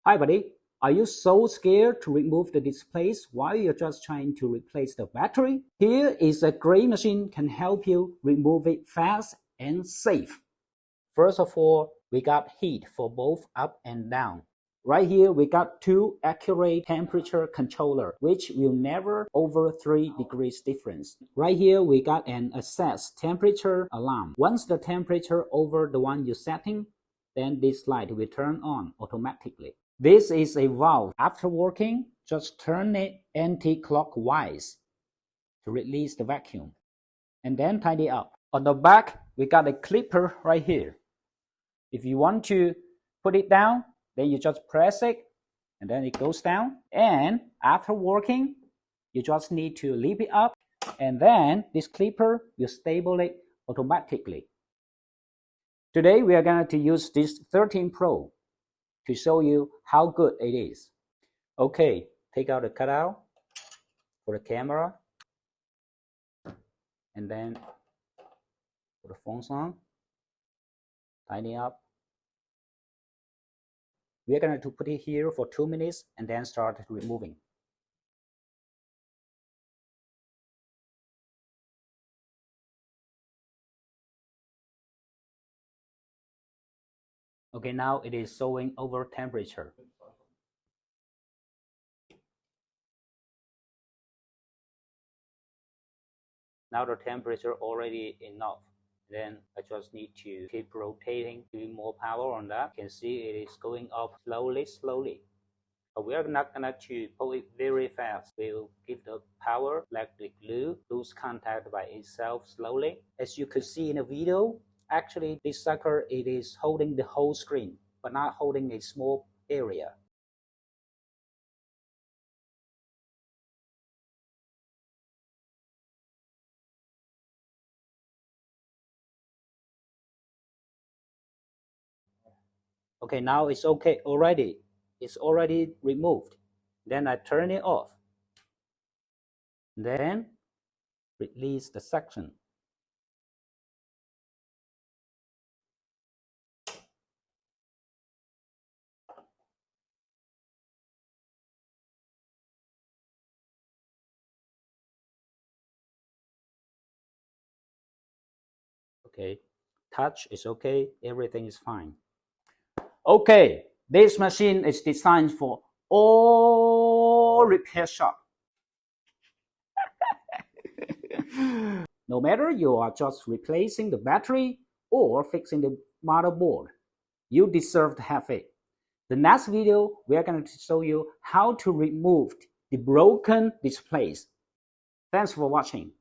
Hi buddy, are you so scared to remove the displays while you're just trying to replace the battery? Here is a great machine can help you remove it fast and safe. First of all, we got heat for both up and down. Right here, we got two accurate temperature controller, which will never over 3 degrees difference. Right here, we got an access temperature alarm. Once the temperature over the one you're setting, then this light will turn on automatically. This is a valve. After working, just turn it anti-clockwise to release the vacuum, and then tidy up. On the back, we got a clipper right here. If you want to put it down, then you just press it and then it goes down. And after working, you just need to lift it up, and then this clipper will stabilize it automatically. Today we are going to use this 13 Pro to show you how good it is. Okay, take out the cutout for the camera, and then put the phones on, tidy up. We are going to put it here for 2 minutes and then start removing. Okay, now it is showing over temperature. Now the temperature already enough. Then I just need to keep rotating, giving more power on that. You can see it is going up slowly. But we are not going to pull it very fast. We'll give the power like the glue, lose contact by itself slowly. As you could see in the video, actually this sucker, it is holding the whole screen, but not holding a small area. Okay, now it's okay already. It's already removed. Then I turn it off. Then release the section. Okay, touch is okay, everything is fine. Okay, this machine is designed for all repair shop. No matter you are just replacing the battery or fixing the motherboard, you deserve to have it. The next video, we are going to show you how to remove the broken displays. Thanks for watching.